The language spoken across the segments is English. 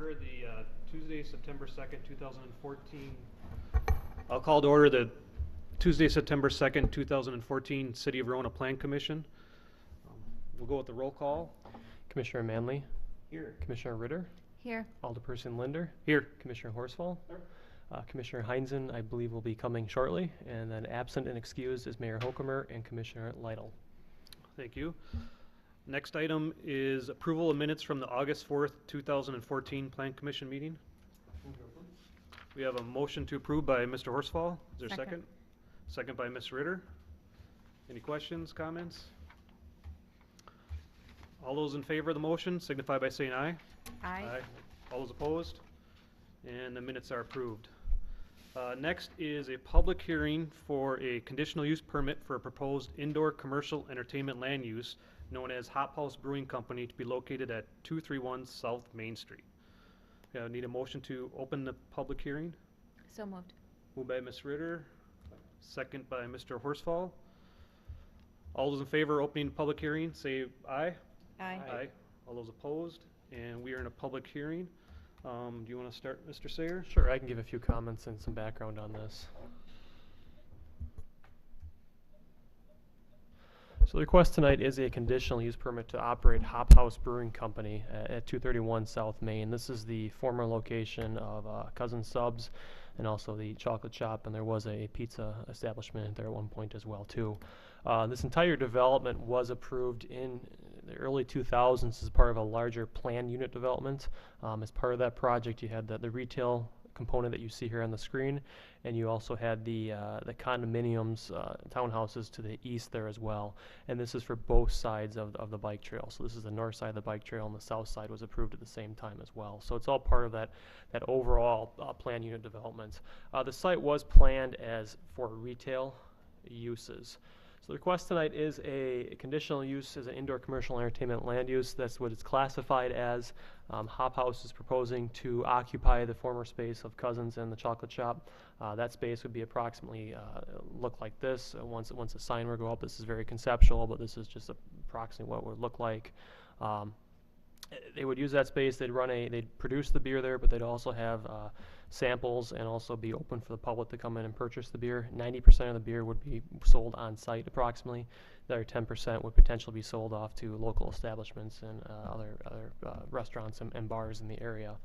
order the Tuesday, September 2nd, 2014. I'll call to order the Tuesday, September 2nd, 2014 City of Verona Plan Commission. We'll go with the roll call. Commissioner Manley. Here. Commissioner Ritter. Here. Alderperson Linder. Here. Commissioner Horsfall. Here. Commissioner Heinzen, I believe, will be coming shortly. And then absent and excused is Mayor Hokemer and Commissioner Lytle. Thank you. Next item is approval of minutes from the August 4th, 2014 Plan Commission meeting. We have a motion to approve by Mr. Horsfall. Is there a second? Second by Ms. Ritter. Any questions, comments? All those in favor of the motion signify by saying aye. Aye. All those opposed? And the minutes are approved. Next is a public hearing for a conditional use permit for a proposed indoor commercial entertainment land use known as Hop House Brewing Company to be located at 231 South Main Street. Need a motion to open the public hearing. So moved. Moved by Ms. Ritter, second by Mr. Horsfall. All those in favor of opening the public hearing, say aye. Aye. Aye. All those opposed? And we are in a public hearing. Do you want to start, Mr. Sayer? Sure, I can give a few comments and some background on this. So the request tonight is a conditional use permit to operate Hop House Brewing Company at 231 South Main. This is the former location of Cousin Subs and also the chocolate shop, and there was a pizza establishment there at one point as well too. This entire development was approved in the early 2000s as part of a larger planned unit development. As part of that project, you had the retail component that you see here on the screen, and you also had the condominiums, townhouses to the east there as well. And this is for both sides of the bike trail. So this is the north side of the bike trail, and the south side was approved at the same time as well. So it's all part of that overall planned unit development. The site was planned as for retail uses. So the request tonight is a conditional use as an indoor commercial entertainment land use. That's what it's classified as. Hop House is proposing to occupy the former space of Cousins and the chocolate shop. That space would be approximately look like this. Once the sign were to go up, this is very conceptual, but this is just approximately what it would look like. They would use that space. They'd produce the beer there, but they'd also have samples and also be open for the public to come in and purchase the beer. 90% of the beer would be sold on site approximately. The other 10% would potentially be sold off to local establishments and other restaurants and bars in the area.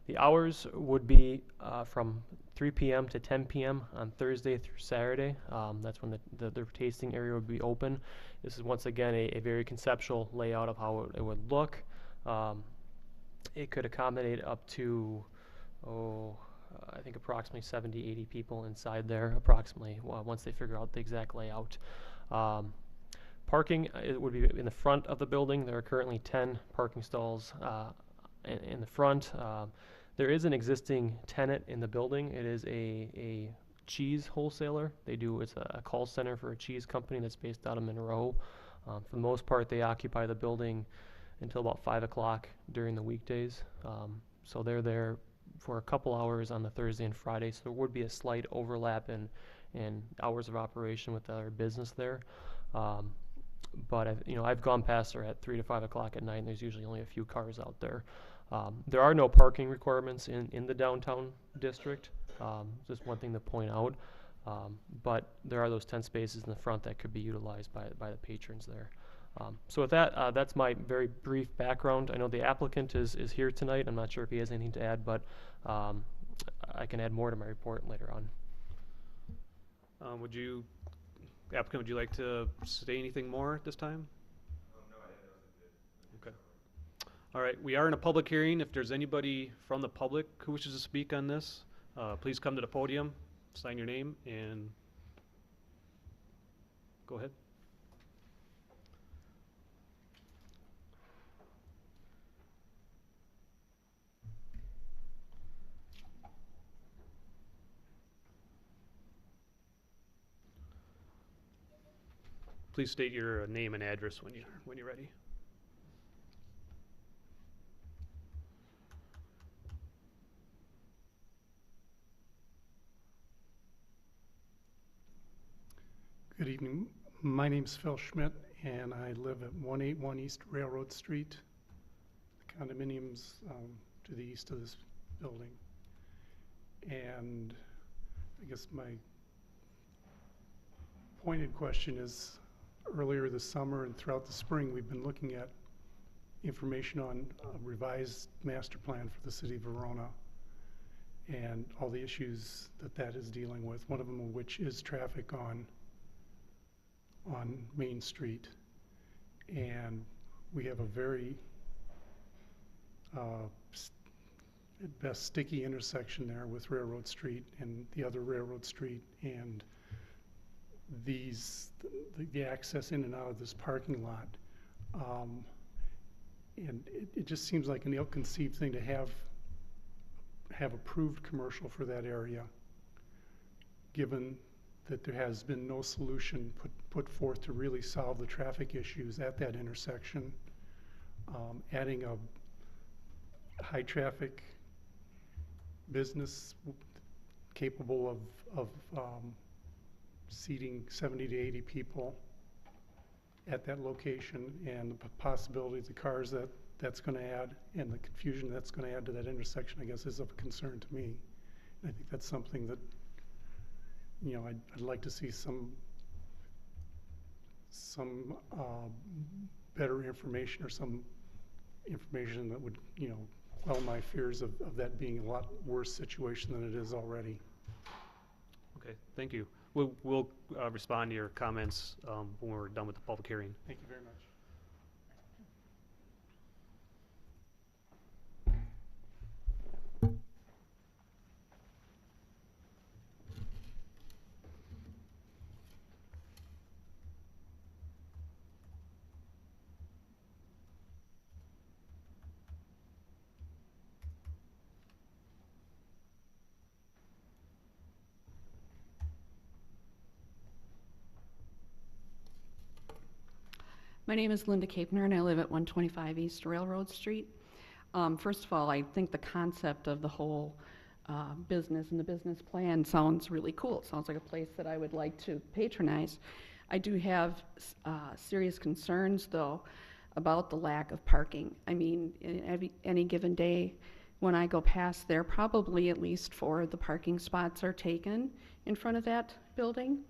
The hours would be from 3 p.m. to 10 p.m. on Thursday through Saturday. That's when the tasting area would be open. This is once again a very conceptual layout of how it would look. It could accommodate up to, I think approximately 70, 80 people inside there, approximately, once they figure out the exact layout. Parking, it would be in the front of the building. There are currently 10 parking stalls in the front. There is an existing tenant in the building. It is a cheese wholesaler. It's a call center for a cheese company that's based out of Monroe. For the most part, they occupy the building until about 5 o'clock during the weekdays. So they're there for a couple hours on the Thursday and Friday. So there would be a slight overlap in hours of operation with our business there. But I've gone past there at 3 to 5 o'clock at night, and there's usually only a few cars out there. There are no parking requirements in the downtown district. Just one thing to point out. But there are those 10 spaces in the front that could be utilized by the patrons there. So with that, that's my very brief background. I know the applicant is here tonight. I'm not sure if he has anything to add, but I can add more to my report later on. Applicant, would you like to say anything more at this time? No, I have nothing to. Okay. All right, we are in a public hearing. If there's anybody from the public who wishes to speak on this, please come to the podium, sign your name, and go ahead. Please state your name and address when you're ready. Good evening. My name's Phil Schmidt, and I live at 181 East Railroad Street. The condominium's to the east of this building. And I guess my pointed question is, earlier this summer and throughout the spring, we've been looking at information on a revised master plan for the city of Verona and all the issues that is dealing with, one of them which is traffic on Main Street. And we have a very, at best, sticky intersection there with Railroad Street and the other Railroad Street, and the access in and out of this parking lot. And it just seems like an ill-conceived thing to have approved commercial for that area, given that there has been no solution put forth to really solve the traffic issues at that intersection. Adding a high-traffic business capable of seating 70 to 80 people at that location, and the possibility of the cars that's going to add and the confusion that's going to add to that intersection, I guess, is of concern to me. And I think that's something that, you know, I'd like to see some better information, or some information that would, you know, quell my fears of that being a lot worse situation than it is already. Okay, thank you. We'll respond to your comments when we're done with the public hearing. Thank you very much. My name is Linda Kapner, and I live at 125 East Railroad Street. First of all, I think the concept of the whole business and the business plan sounds really cool. It sounds like a place that I would like to patronize. I do have serious concerns, though, about the lack of parking. I mean, any given day when I go past there, probably at least 4 of the parking spots are taken in front of that building.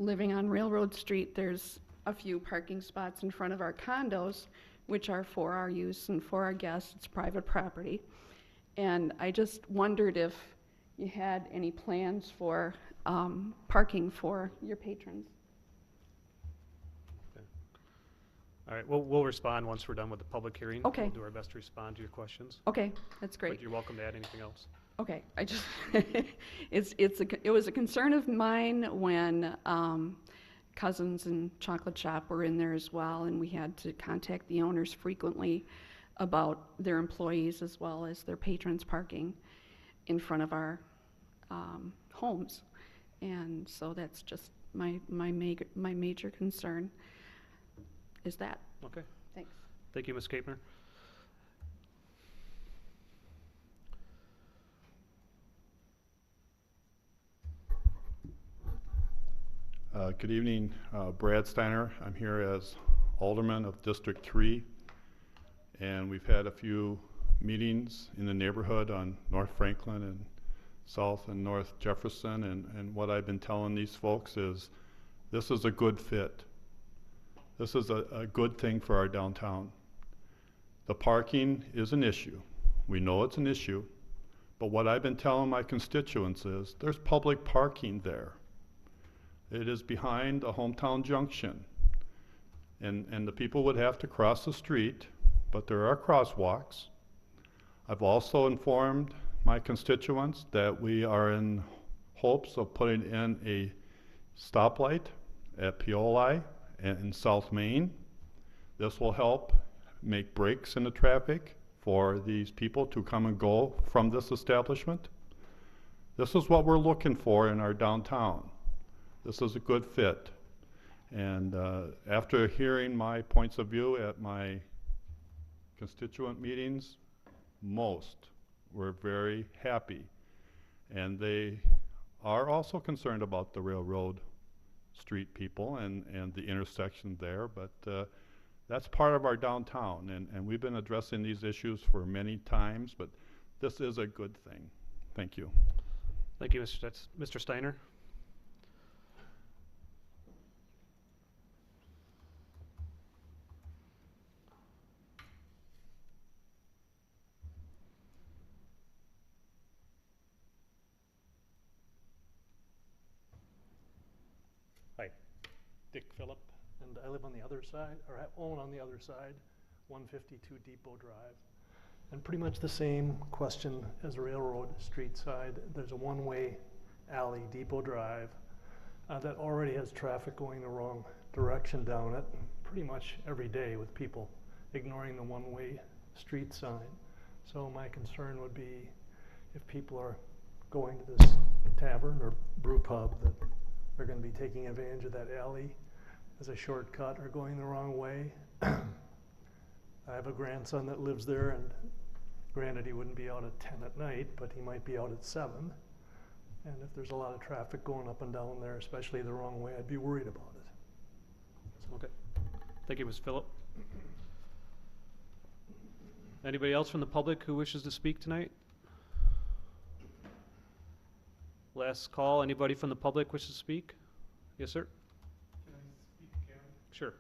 Living on Railroad Street, there's a few parking spots in front of our condos, which are for our use and for our guests. It's private property. And I just wondered if you had any plans for parking for your patrons. All right, we'll respond once we're done with the public hearing. Okay. We'll do our best to respond to your questions. Okay, that's great. But you're welcome to add anything else. Okay, I just, it was a concern of mine when Cousins and Chocolate Shop were in there as well, and we had to contact the owners frequently about their employees as well as their patrons parking in front of our homes. And so that's just my major concern is that. Okay. Thanks. Thank you, Ms. Kapner. Good evening, Brad Steiner. I'm here as Alderman of District 3, and we've had a few meetings in the neighborhood on North Franklin and South and North Jefferson, and what I've been telling these folks is this is a good fit. This is a good thing for our downtown. The parking is an issue. We know it's an issue, but what I've been telling my constituents is there's public parking there. It is behind a hometown junction, and the people would have to cross the street, but there are crosswalks. I've also informed my constituents that we are in hopes of putting in a stoplight at Pioli and in South Main. This will help make breaks in the traffic for these people to come and go from this establishment. This is what we're looking for in our downtown. This is a good fit. And after hearing my points of view at my constituent meetings, most were very happy. And they are also concerned about the Railroad Street people and the intersection there, but that's part of our downtown, and we've been addressing these issues for many times, but this is a good thing. Thank you. Thank you, Mr. Steiner. Hi, Dick Phillip, and I live on the other side, or I own on the other side, 152 Depot Drive. And pretty much the same question as Railroad Street side. There's a one-way alley, Depot Drive, that already has traffic going the wrong direction down it pretty much every day with people ignoring the one-way street sign. So my concern would be if people are going to this tavern or brew pub that they're going to be taking advantage of that alley as a shortcut or going the wrong way. I have a grandson that lives there, and granted he wouldn't be out at 10 at night, but he might be out at 7. And if there's a lot of traffic going up and down there, especially the wrong way, I'd be worried about it. Okay. Thank you, Ms. Phillip. Anybody else from the public who wishes to speak tonight? Last call. Anybody from the public wishes to speak? Yes, sir? Can I speak, Karen? Sure.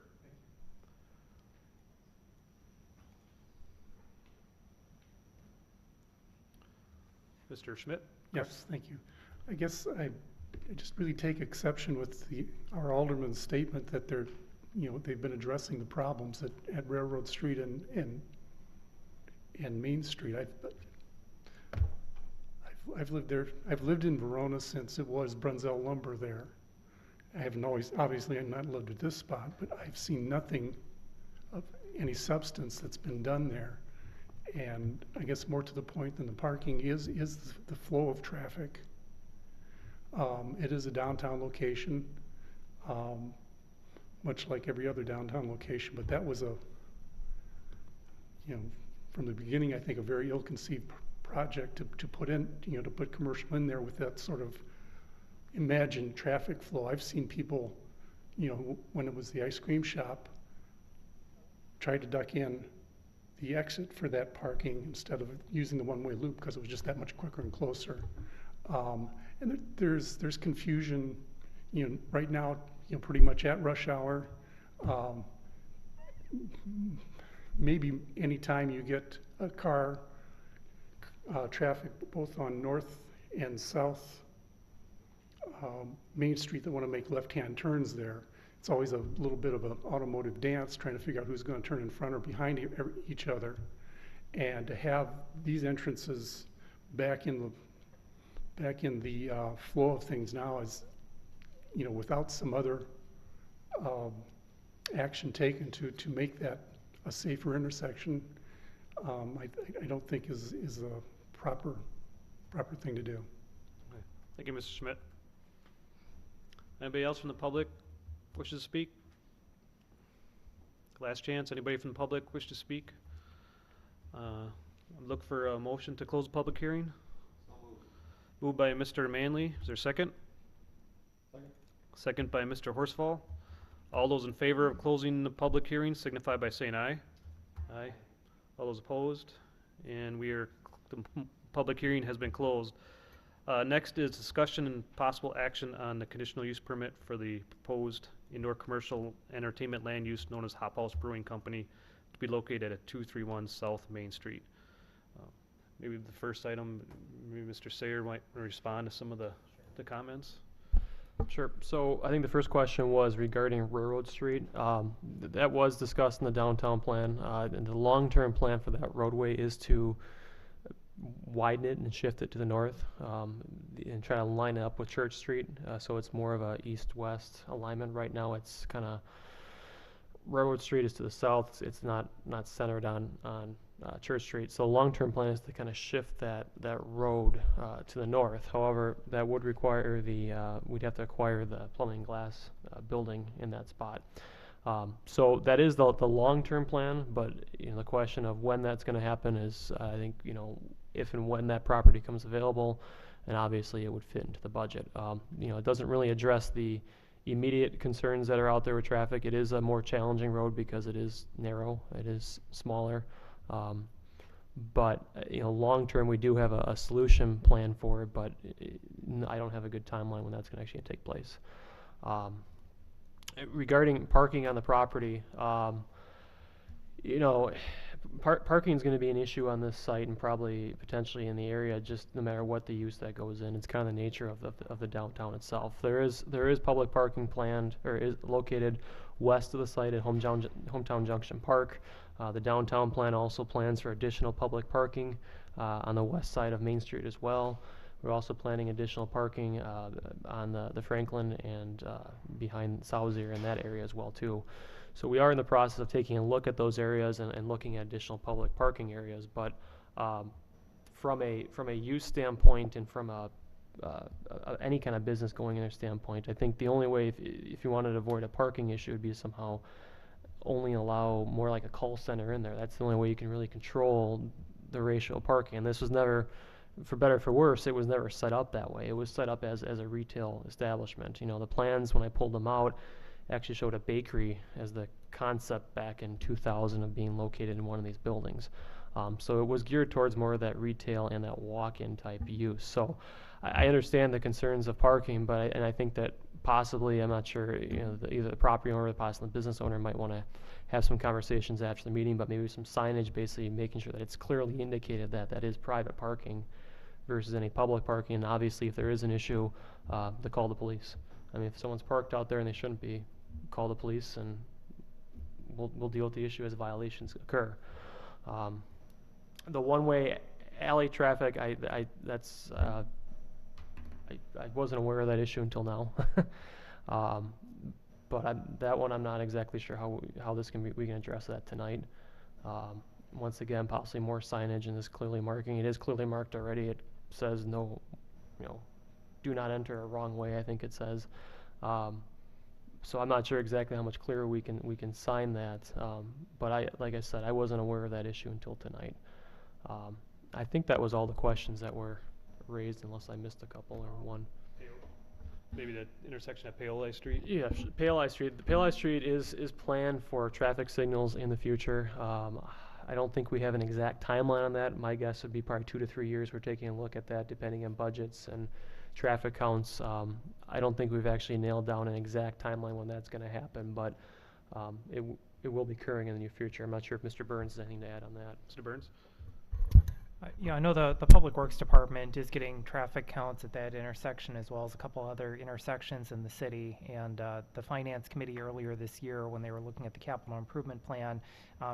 Mr. Schmidt? Yes, thank you. I guess I just really take exception with our alderman's statement that they've been addressing the problems at Railroad Street and Main Street. I've lived there. I've lived in Verona since it was Brunzell Lumber there. I haven't always, obviously, I've not lived at this spot, but I've seen nothing of any substance that's been done there. And I guess more to the point than the parking is the flow of traffic. It is a downtown location, much like every other downtown location, but that was from the beginning, I think, a very ill-conceived project to put in, to put commercial in there with that sort of imagined traffic flow. I've seen people, when it was the ice cream shop, try to duck in the exit for that parking instead of using the one-way loop because it was just that much quicker and closer. And there's confusion, right now, pretty much at rush hour. Maybe anytime you get a car traffic both on North and South Main Street that want to make left-hand turns there, it's always a little bit of an automotive dance trying to figure out who's going to turn in front or behind each other. And to have these entrances back in the flow of things now is, without some other action taken to make that a safer intersection, I don't think is a proper thing to do. Okay. Thank you, Mr. Schmidt. Anybody else from the public wishes to speak? Last chance. Anybody from the public wish to speak? Look for a motion to close the public hearing. Moved by Mr. Manley. Is there a second? Second. Second by Mr. Horsfall. All those in favor of closing the public hearing signify by saying aye. Aye. All those opposed? And the public hearing has been closed. Next is discussion and possible action on the conditional use permit for the proposed indoor commercial entertainment land use known as Hop House Brewing Company to be located at 231 South Main Street. Maybe the first item, maybe Mr. Sayer might respond to some of the comments. Sure. So I think the first question was regarding Railroad Street. That was discussed in the downtown plan. And the long-term plan for that roadway is to widen it and shift it to the north and try to line it up with Church Street. So it's more of a east-west alignment. Right now it's kind of, Railroad Street is to the south. It's not centered on Church Street. So the long-term plan is to kind of shift that road to the north. However, that would require we'd have to acquire the plumbing glass building in that spot. So that is the long-term plan, but the question of when that's going to happen is, I think, if and when that property comes available, and obviously it would fit into the budget. It doesn't really address the immediate concerns that are out there with traffic. It is a more challenging road because it is narrow, it is smaller. But long term, we do have a solution plan for it, but I don't have a good timeline when that's going to actually take place. Regarding parking on the property, parking is going to be an issue on this site and probably potentially in the area, just no matter what the use that goes in. It's kind of the nature of the downtown itself. There is public parking planned or is located west of the site at Hometown Junction Park. The downtown plan also plans for additional public parking on the west side of Main Street as well. We're also planning additional parking on the Franklin and behind Sauzier in that area as well too. So we are in the process of taking a look at those areas and looking at additional public parking areas. But from a use standpoint and from any kind of business going in there standpoint, I think the only way if you wanted to avoid a parking issue would be to somehow only allow more like a call center in there. That's the only way you can really control the ratio of parking. And this was never, for better or for worse, it was never set up that way. It was set up as a retail establishment. The plans when I pulled them out actually showed a bakery as the concept back in 2000 of being located in one of these buildings. So it was geared towards more of that retail and that walk-in type use. So I understand the concerns of parking, but I think that possibly, I'm not sure, either the property owner or possibly the business owner might want to have some conversations after the meeting, but maybe some signage basically making sure that it's clearly indicated that that is private parking versus any public parking. And obviously, if there is an issue, to call the police. I mean, if someone's parked out there and they shouldn't be, call the police and we'll deal with the issue as violations occur. The one-way alley traffic, I wasn't aware of that issue until now. But that one I'm not exactly sure how we can address that tonight. Once again, possibly more signage and this clearly marking. It is clearly marked already. It says no, do not enter a wrong way, I think it says. So I'm not sure exactly how much clearer we can sign that. But like I said, I wasn't aware of that issue until tonight. I think that was all the questions that were raised, unless I missed a couple or one. Maybe the intersection at Paoli Street? Yeah, Paoli Street. The Paoli Street is planned for traffic signals in the future. I don't think we have an exact timeline on that. My guess would be probably 2 to 3 years. We're taking a look at that depending on budgets and traffic counts. I don't think we've actually nailed down an exact timeline when that's going to happen, but it will be occurring in the near future. I'm not sure if Mr. Burns has anything to add on that. Mr. Burns? Yeah, I know the Public Works Department is getting traffic counts at that intersection as well as a couple other intersections in the city. And the Finance Committee earlier this year, when they were looking at the capital improvement plan,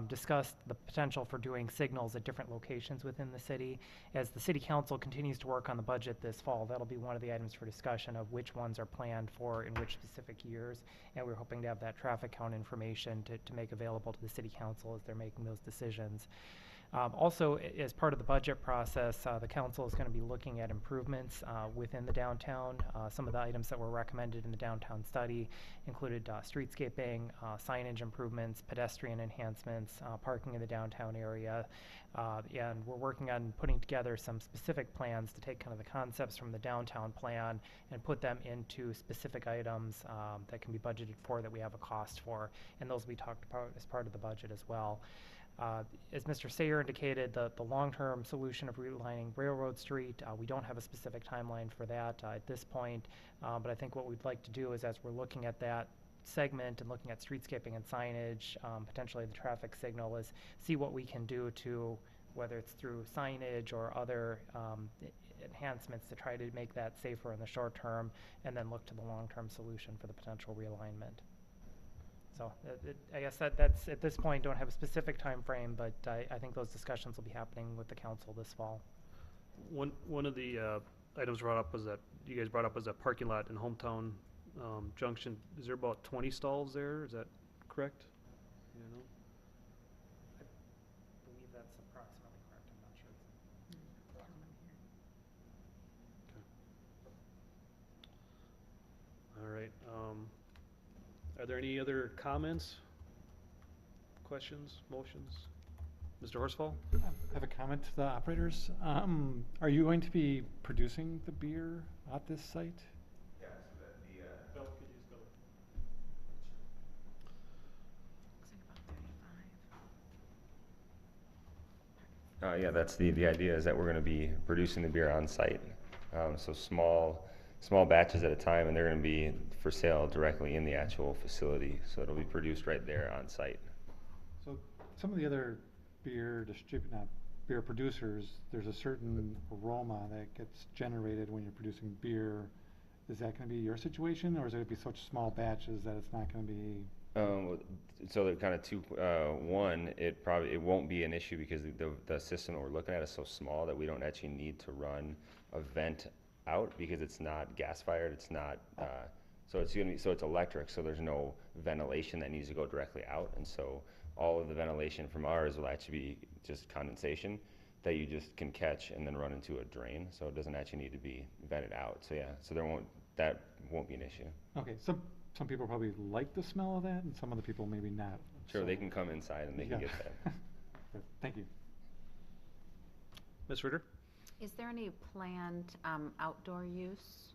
discussed the potential for doing signals at different locations within the city. As the City Council continues to work on the budget this fall, that'll be one of the items for discussion of which ones are planned for in which specific years. And we're hoping to have that traffic count information to make available to the City Council as they're making those decisions. Also, as part of the budget process, the council is going to be looking at improvements within the downtown. Some of the items that were recommended in the downtown study included streetscaping, signage improvements, pedestrian enhancements, parking in the downtown area. And we're working on putting together some specific plans to take kind of the concepts from the downtown plan and put them into specific items that can be budgeted for, that we have a cost for. And those will be talked about as part of the budget as well. As Mr. Sayer indicated, the long-term solution of relining Railroad Street, we don't have a specific timeline for that at this point, but I think what we'd like to do is, as we're looking at that segment and looking at streetscaping and signage, potentially the traffic signal, is see what we can do to, whether it's through signage or other enhancements, to try to make that safer in the short term, and then look to the long-term solution for the potential realignment. So I guess that's, at this point, don't have a specific time frame, but I think those discussions will be happening with the council this fall. One of the items brought up was that you guys brought up was that parking lot in Hometown Junction. Is there about 20 stalls there? Is that correct? You know? I believe that's approximately correct. I'm not sure. All right. Are there any other comments, questions, motions? Mr. Horsfall? I have a comment to the operators. Are you going to be producing the beer at this site? Yeah, so that the, Bill, could you just go? Yeah, that's the idea is that we're going to be producing the beer on site. So small batches at a time, and they're going to be for sale directly in the actual facility. So it'll be produced right there on site. So some of the other beer producers, there's a certain aroma that gets generated when you're producing beer. Is that going to be your situation, or is it going to be such small batches that it's not going to be? So they're kind of two. One, it won't be an issue because the system that we're looking at is so small that we don't actually need to run a vent out because it's not gas fired. It's not. So it's electric. So there's no ventilation that needs to go directly out, and so all of the ventilation from ours will actually be just condensation that you just can catch and then run into a drain. So it doesn't actually need to be vented out. So yeah. So that won't be an issue. Okay, some people probably like the smell of that, and some other people maybe not. Sure, So- they can come inside and they can Yeah. get that. Good, thank you. Ms. Ritter? Is there any planned outdoor use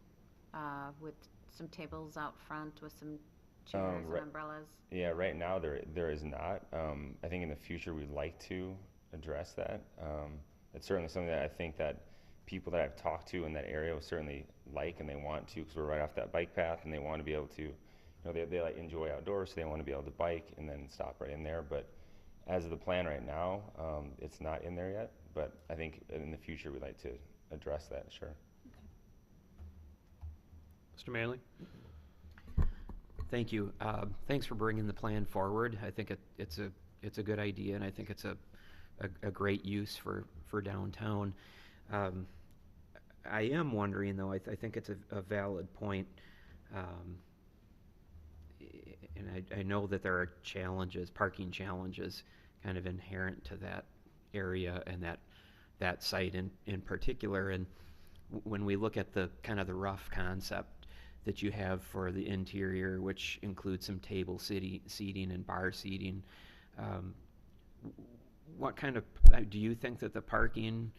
with some tables out front with some chairs and right- umbrellas? Yeah, right now there is not. I think in the future we'd like to address that. It's certainly something that I think that people that I've talked to in that area will certainly like and they want to, because we're right off that bike path and they want to be able to, you know, they like enjoy outdoors, so they want to be able to bike and then stop right in there. But as of the plan right now, it's not in there yet. But I think in the future we'd like to address that. Sure. Mr. Manley? Thank you. Thanks for bringing the plan forward. I think it's a good idea, and I think it's a great use for downtown. I am wondering, though, I think it's a valid point, and I know that there are challenges, parking challenges, kind of inherent to that area and that site in particular. And when we look at the kind of the rough concept that you have for the interior, which includes some table seating and bar seating, what kind of, do you think that the parking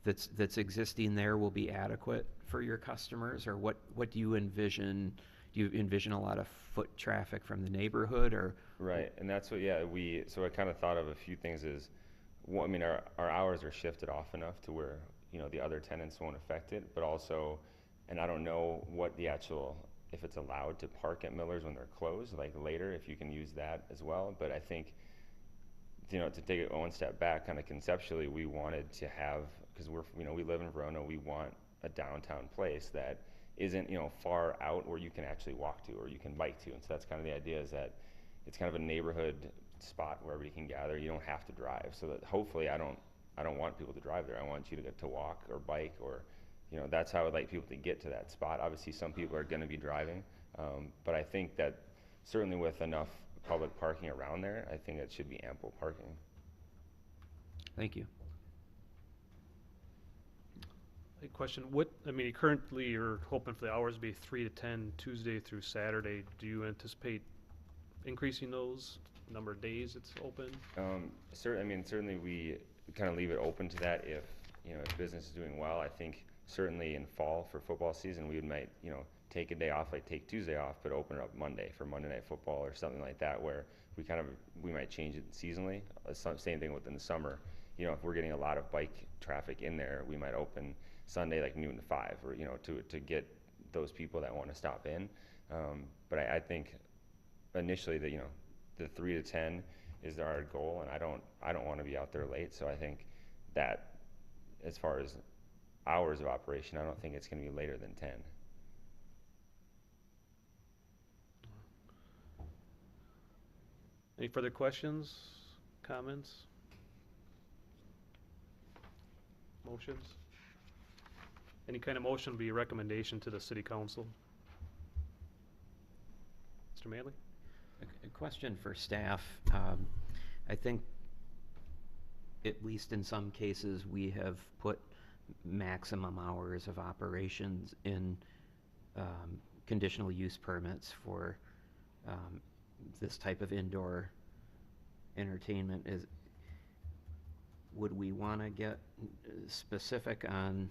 that's existing there will be adequate for your customers, or what do you envision? Do you envision a lot of foot traffic from the neighborhood, or? Right, and that's what, so I kind of thought of a few things is, well, I mean, our hours are shifted off enough to where, you know, the other tenants won't affect it, but also, and I don't know what the actual, if it's allowed to park at Miller's when they're closed, like later, if you can use that as well, but I think, you know, to take it one step back, kind of conceptually, we wanted to have, because we live in Verona, we want a downtown place that isn't, you know, far out where you can actually walk to or you can bike to, and so that's kind of the idea, is that it's kind of a neighborhood spot where everybody can gather. You don't have to drive, so that hopefully I don't want people to drive there. I want you to get to walk or bike, or, you know, that's how I would like people to get to that spot. Obviously, some people are going to be driving, but I think that certainly with enough public parking around there, I think it should be ample parking. Thank you. A question, currently you're hoping for the hours to be 3 to 10, Tuesday through Saturday. Do you anticipate increasing those number of days it's open? Certainly we kind of leave it open to that if, you know, if business is doing well. I think certainly in fall for football season, we might, you know, take a day off, like take Tuesday off, but open it up Monday for Monday Night Football or something like that, where we might change it seasonally. Same thing within the summer. You know, if we're getting a lot of bike traffic in there, we might open Sunday like noon to 5, or, you know, to get those people that want to stop in. But I think initially the 3 to 10 is our goal, and I don't want to be out there late. So I think that as far as hours of operation, I don't think it's going to be later than 10. Any further questions, comments? Motions? Any kind of motion would be a recommendation to the city council. Mr. Manley? A question for staff. I think, at least in some cases, we have put maximum hours of operations in conditional use permits for this type of indoor entertainment. Would we want to get specific on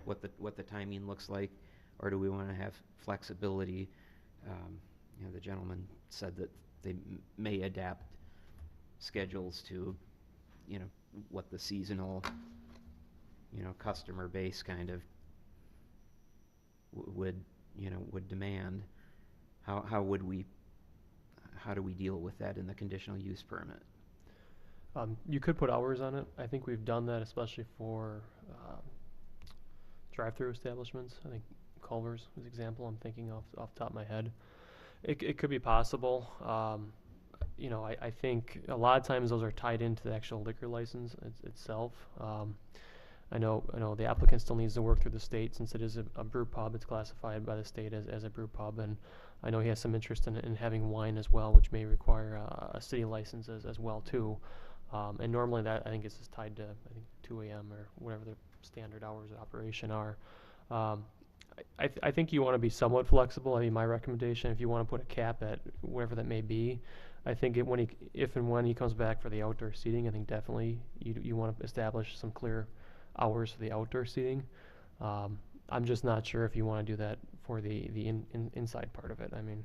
what the timing looks like, or do we want to have flexibility? You know, the gentleman said that they may adapt schedules to, you know, what the seasonal, customer base kind of would demand, how do we deal with that in the conditional use permit? You could put hours on it. I think we've done that, especially for drive-through establishments. I think Culver's is an example I'm thinking off the top of my head. It could be possible. I think a lot of times those are tied into the actual liquor license itself. I know the applicant still needs to work through the state since it is a brew pub. It's classified by the state as a brew pub, and I know he has some interest in having wine as well, which may require a city license as well too. And normally that I think is just tied to 2 a.m. or whatever the standard hours of operation are. I think you want to be somewhat flexible. I mean, my recommendation, if you want to put a cap at whatever that may be, I think if and when he comes back for the outdoor seating, I think definitely you want to establish some clear hours for the outdoor seating. I'm just not sure if you want to do that for the inside part of it. I mean,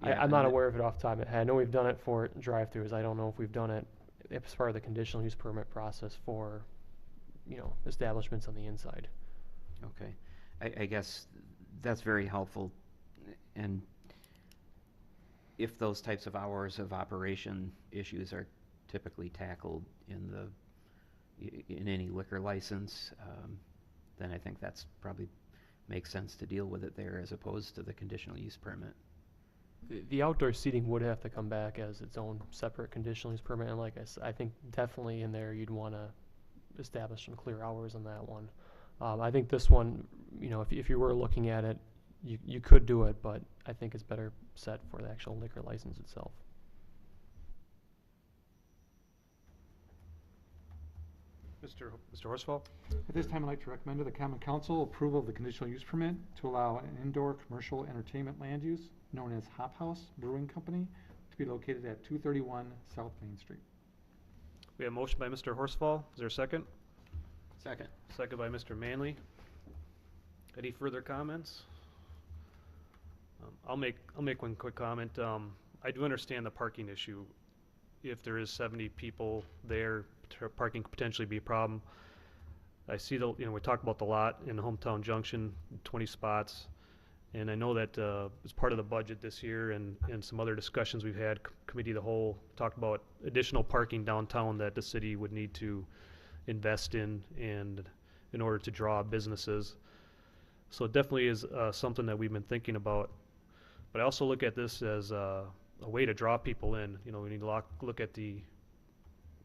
Yeah, I'm not and aware of it off the top of my head. I know we've done it for drive-throughs. I don't know if we've done it as part of the conditional use permit process for, establishments on the inside. Okay, I guess that's very helpful, and if those types of hours of operation issues are typically tackled in any liquor license, then I think that's probably makes sense to deal with it there as opposed to the conditional use permit. The outdoor seating would have to come back as its own separate conditional use permit, and like I think definitely in there you'd want to establish some clear hours on that one. I think this one, if you were looking at it, you could do it, but I think it's better set for the actual liquor license itself. Mr. Horsfall? At this time, I'd like to recommend to the Common Council approval of the conditional use permit to allow an indoor commercial entertainment land use known as Hop House Brewing Company to be located at 231 South Main Street. We have a motion by Mr. Horsfall. Is there a second? Second. Second by Mr. Manley. Any further comments? I'll make one quick comment. I do understand the parking issue. If there is 70 people there, parking could potentially be a problem. I see we talked about the lot in Hometown Junction, 20 spots. And I know that as part of the budget this year and some other discussions we've had, Committee of the Whole talked about additional parking downtown that the city would need to invest in order to draw businesses. So it definitely is something that we've been thinking about. But I also look at this as a way to draw people in. We need to look at the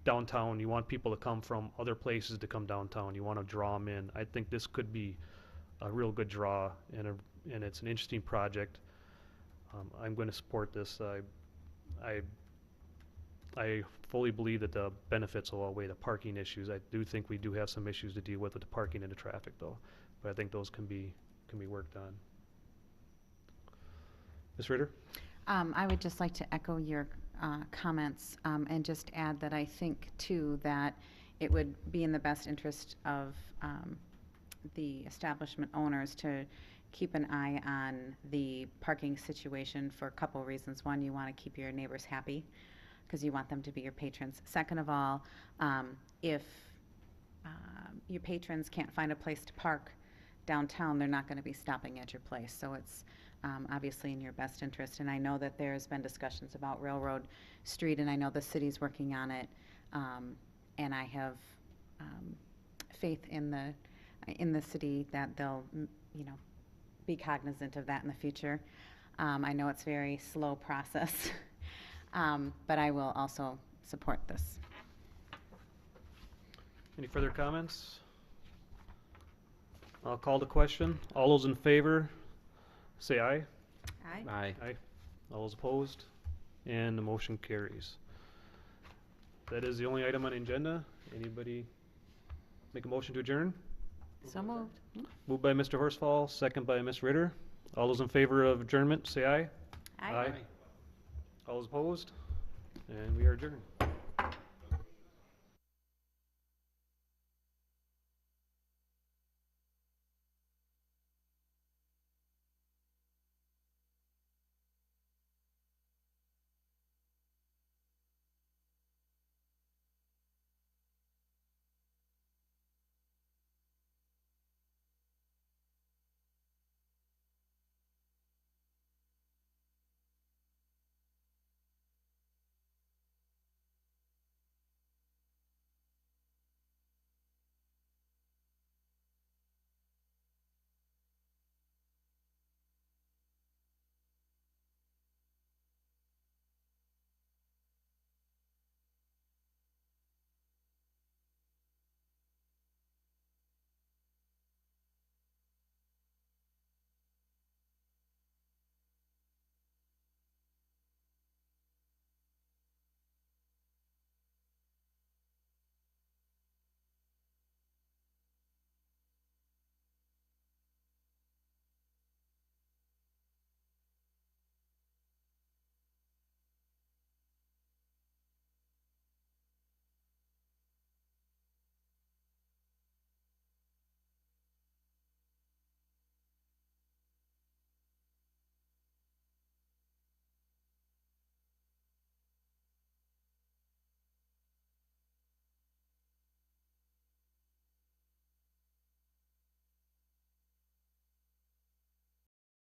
downtown. You want people to come from other places to come downtown. You want to draw them in. I think this could be a real good draw, and it's an interesting project. I'm going to support this. I fully believe that the benefits will outweigh the parking issues. I do think we do have some issues to deal with the parking and the traffic, though. But I think those can be worked on. Ms. Ritter? I would just like to echo your comments and just add that I think, too, that it would be in the best interest of the establishment owners to keep an eye on the parking situation for a couple reasons. One, you want to keep your neighbors happy because you want them to be your patrons. Second of all, if your patrons can't find a place to park downtown, they're not going to be stopping at your place. So it's obviously in your best interest. And I know that there's been discussions about Railroad Street, and I know the city's working on it. And I have faith in the city that they'll, be cognizant of that in the future. I know it's a very slow process, but I will also support this. Any further comments? I'll call the question. All those in favor, say aye. Aye. Aye. Aye. All those opposed? And the motion carries. That is the only item on the agenda. Anybody make a motion to adjourn? So moved. Moved by Mr. Horsfall, second by Ms. Ritter. All those in favor of adjournment, say aye. Aye. All those opposed? And we are adjourned.